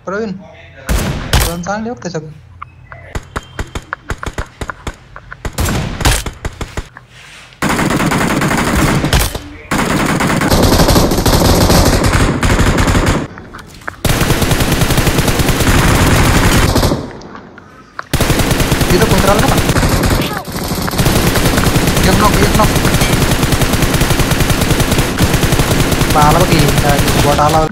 प्रवीण चांगले होते सगळं. तिथं कोण राहिलं ना एक नॉक आला बघ बॉट आला.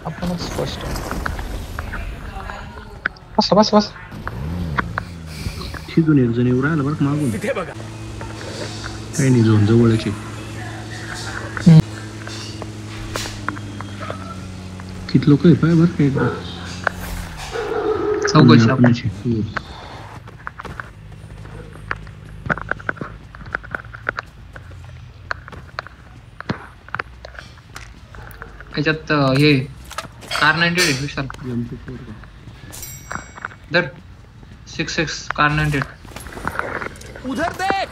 आपणच फर्स्ट बस तिथून एक जण येऊ राहिला बरं मागून. काही नाही झोन जवळचे किती लोक आहे पाय बरं काय चौकशी आपणाची. त्याच्यात हे कार 98 विशाल दर 6 कार 98 उधर देख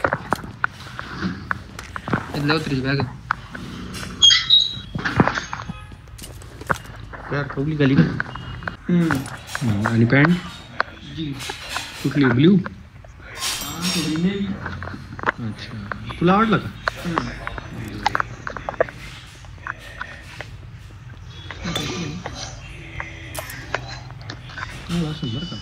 उतरी बॅग ठेवली खाली का. आणि पॅन्ट कुठली ब्ल्यू. अच्छा तुला आवडला का. असं बरं का.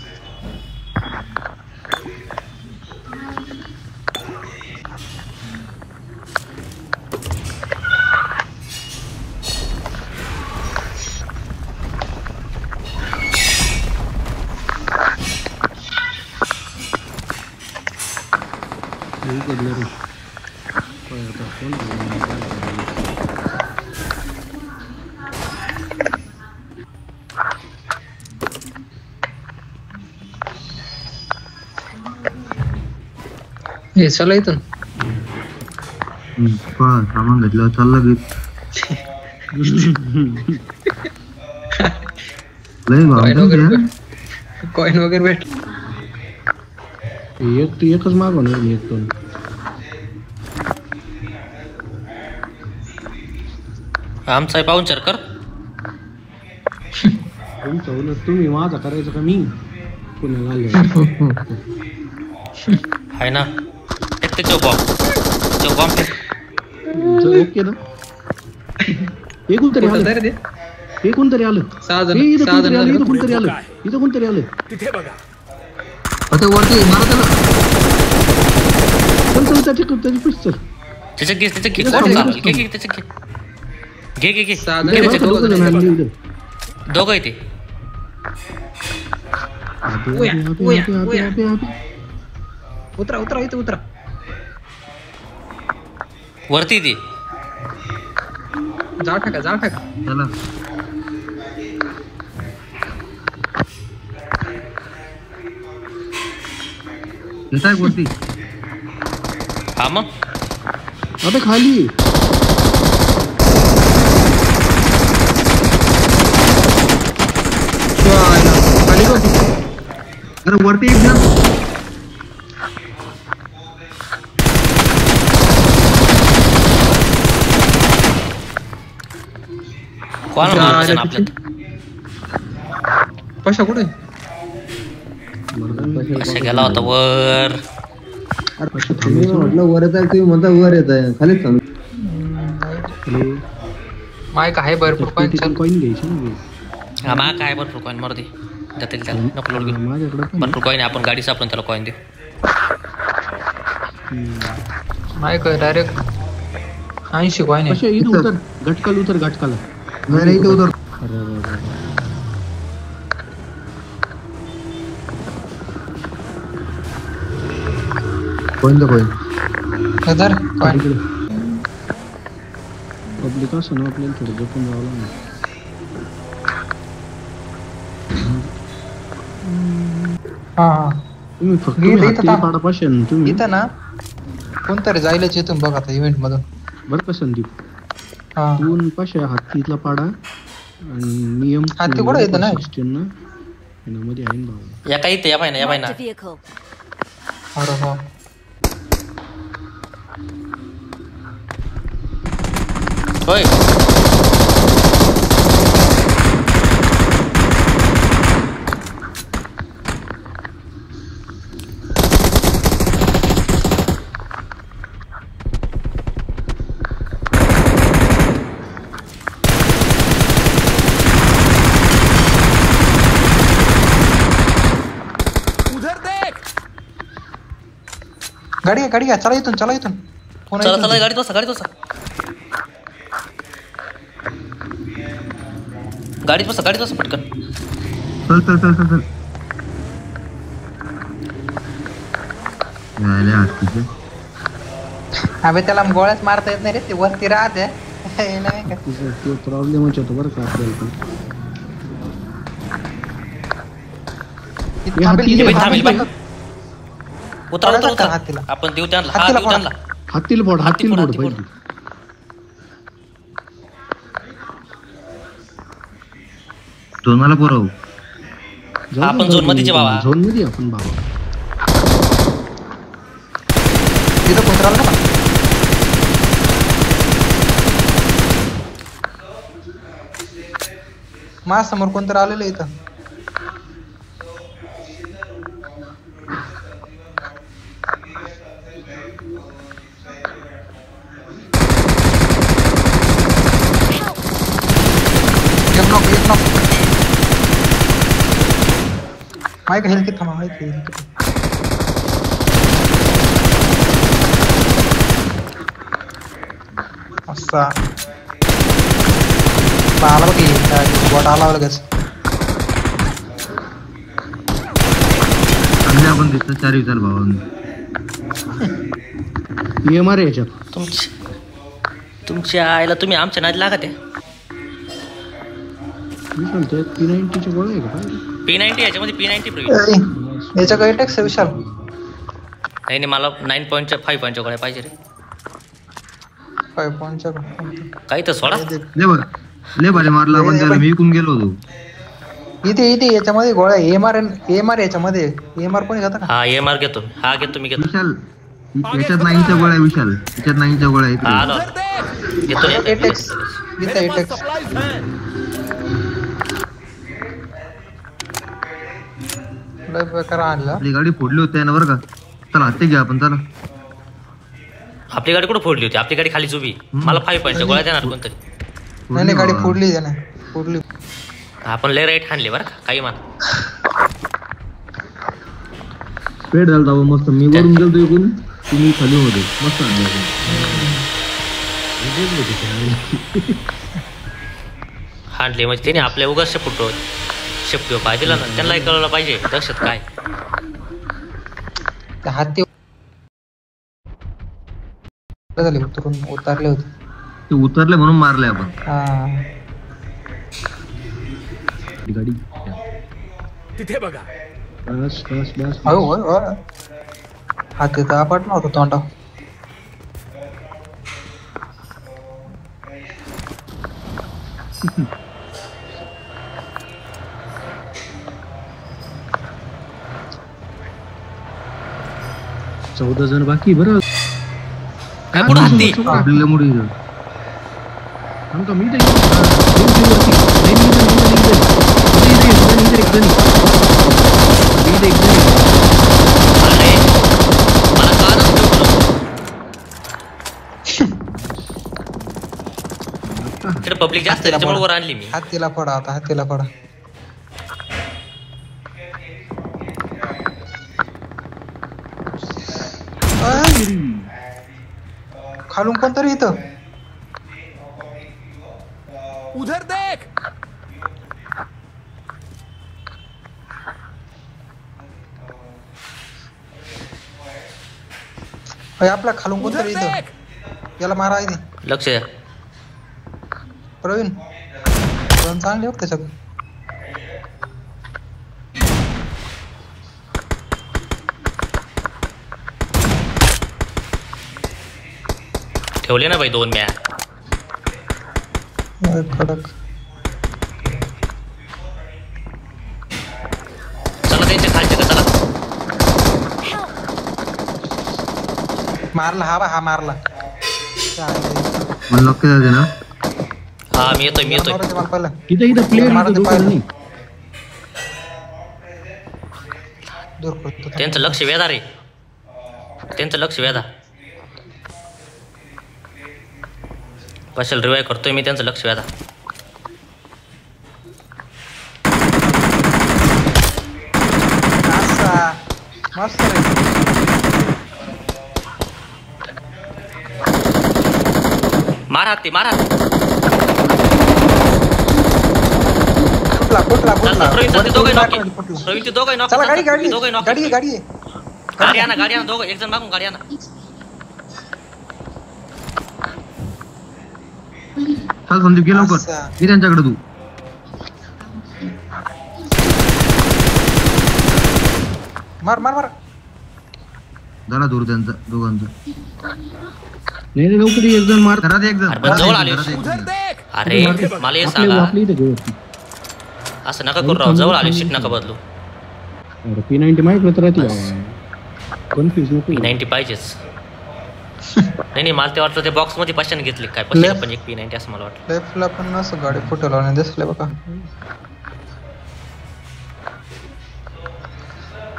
हे चला इथून सामान घेतलं चालला घेत कॉइन वगैरे भेट. एकच मागवणार मी एक दोन. आमचा पाहून सर कर तुम्ही माझा करायचं का मी पुण्याला आले आहे ना. ते चौबॉम्ब ओके ना. एकूण तरी आलं एकूण तरी आलं इथं कोणतरी आलं तिथे बघा. आता वरती मारा त्याला. त्याची पिस्टल त्याचं घे दोघं ते उतरा इथे उतरा वरती ते जा टाका चला. येताय वरती. हा मग आता खाली अरे वरती एक जण. कोण आपल्यात पैसा कुठे पैसा गेला होता वर. म्हटलं वर येत आहे तुम्ही म्हणता वर येत आहे खालीच चालू. माय काय भरपूर कॉइन घ्यायची ना. हा मा काय भरपूर कॉइन मारते जातील त्याला नको लोड घेऊ. भरपूर कॉइन आपण गाडी सापडून त्याला कॉइन देऊ. माय काय डायरेक्ट 80 कॉइन आहे. इथं उतर घटकाला नाही इथे उतर. कॉइन हजार कॉइन पब्लिक असं ना आपल्याला थोडं जपून जावं लागणार. तुम्ही फक्त पाडापाशी तुम्ही इथं ना कोणतरी जायलाच येतो बघ आता इव्हेंट मधून बरं का संदीप. दोन पाशे हत्तीतला पाडा आणि नियम हत्ती कुठं येतं ना मध्ये आहे ना. या काही ते या पाहिजे अरे हा होय उधर देख. गाडी घ्या चला इथून कोण आहे चला इथून? चला गाडीत बसा गाडीत बसा पटकन चल यायला हत्तीचे. अबे त्याला गोळ्याच मारता येत नाही रे ते वरती राहते नाही का तो प्रॉब्लेमच होतो बरं का आपल्याला पण. इथं थांबेल, इथं थांबेल, थांबेल. थांबेल. उतरा पडायचा उतरा का उतरा हातीला? आपण देऊ त्यांना हातीला देऊ पडा. त्यांना हत्तीला फोड हत्ती फोड, हत्ती पाहिजे. झोनाला पुरव. आपण झोन मध्येच आहे बाबा. झोन मध्ये आपण बाबा. तिथं कोण राहिलं का माझ्या समोर कोणतरी आलेलं इथं एक नॉक माईक हेल्थ की थांबा माईक हेल्थ असा आला बघ बॉट आला लगेच चांगले आपण दिसतो चार विचार भावांनी. EMR आहे याच्यात. तुमच्या आईला तुम्ही आमच्या नादी लागत आहे मी सांगतोय P90 च्या गोळ्या आहे का काय? P90 याच्यामध्ये P90 प्रवीण याच्याकडे टॅक्स आहे विशाल नाही नाही मला 9.5 पॉईंटच्या गोळ्या पाहिजे रे 5 पॉईंटच्या काही तर सोडा ले भारी मारला आपण त्याला. मी इकून गेलो होतो. इथे याच्यामध्ये गोळ्या एमआर याच्यामध्ये एमआर कोणी घेता का हा EMR घेतो मी घेतो विशाल याच्यात 9च्या गोळ्या विशाल. याच्यात 9च्या गोळ्या हा इकडे. आलो उधर देख. घेतो ना. एटेक्स इथे मेरे पास एटेक्स supplies हैं. लय बेकार आणला आपली गाडी फोडली होती ना बरं का. चला हत्ती घ्या आपण. चला आपली गाडी कुठं फोडली होती आपली गाडी खाली उभी मला 5 पॉईंटच्या गोळ्या देणार कोणतरी नाही गाडी फोडली त्याने फोडली आपण लय राईट हाणले बरं का काही मान पेट झालं बाबा मस्त. मी वरून गेलो इकडून तुम्ही खाली होते. मस्त आणलं. हाणले म्हणजे त्याने आपल्या उगाच शेपटो पाहिजे ना त्यांनाही कळलं पाहिजे दहशत काय हाती झाले उतरले होते ते उतरले म्हणून मारले आपण. हा गाडी तिथे बघा. बस हो हाती तर आपट नव्हतं तोंडा चौदा जण बाकी बरं. काय पुढं हत्ती आपल्याला मुडी आमका मी तर अरे मला कळालंच नाही पुढं. इकडे पब्लिक जास्त आहे त्याच्यामुळे वर आणली मी हातीला पडा आता हातीला पडा खालून कोणतरी इथं उधर देख. आपल्या खालून उधर कोणतरी इथं देख. याला मारा इथे लक्ष द्या प्रवीण चांगली होत त्याच्यात ठेवले ना बाई 2 म्या कडक चला त्यांच्या खालचे का चला मारला हा मारला मला लक्ष द्या ना. हा मी येतोय मारू दे मला पहिलं. इथं इथं प्लेअर मारू दे नाही दूर करतो. त्यांचं लक्ष वेधा रे, त्यांचं लक्ष वेधा. कशाला रिवाय करतोय मी, त्यांचं लक्ष वेधा. असा मस्त रे. मार हात, मार हात. फुटला प्रवीण ते दोघे नॉक, फुटला. प्रवीण ते दोघे नॉक. चला गाडी गाडी दोघे नॉक. गाडी गाडी गाडी आणा दोघं, एक जण मागून गाडी आणा. चल संदीप गेलो लवकर. असा. ये त्यांच्याकडे तू. मार मार मार. जरा दूर त्यांचा दोघांचा. नाही लवकर एक जण मार. घरात एक जण. अरे पण जवळ आले. घरात एक उधर जण. देख. अरे मला हे सांगा, आपल्या इथं घेऊ. असं नका करू राव. जवळ आले, शीट नका बदलू. अरे P90 माहिती तर राहते कन्फ्युज नको. P90 पाहिजेच. नाही मला ते वाटतं ते बॉक्स मध्ये पाचशेने घेतली काय, पाचशे पण एक P90 असं मला वाटतं. लेफ्टला पण असं गाडी फुटला आणि दिसले बघा.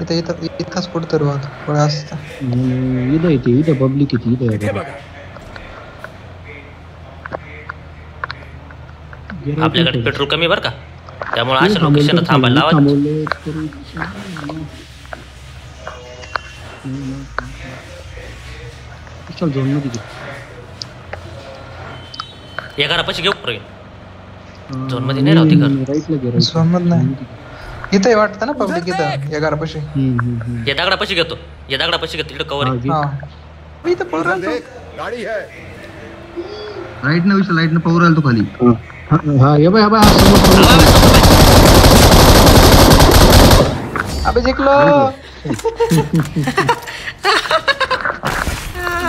इथंच कुठं तरी पुढे असतं. इथं येते, इथं पब्लिक येते, इथं तिथे येते. बघा. आपल्याकडे पेट्रोल कमी बरं का, त्यामुळे अशा लोकेशन थांबायला लावा. चल झोन मध्ये घे. 11 पैसे घेऊ प्रवीण. झोन मध्ये नाही राहते घर. राईटला घे, राईट. समज नाही. इथे वाटतं ना पब्लिक इथं 11 पैसे. या दगडा पैसे घेतो, या दगडा पैसे घेतो. इकडे कवर आहे. हा इथं पळून उधर राहिलो. देख, गाड़ी है. राईट न विषय लाईट न पावर आला तो खाली. हा ये बाय समोर. अबे जिंकलो.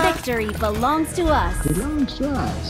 Victory belongs to us. Belongs to us.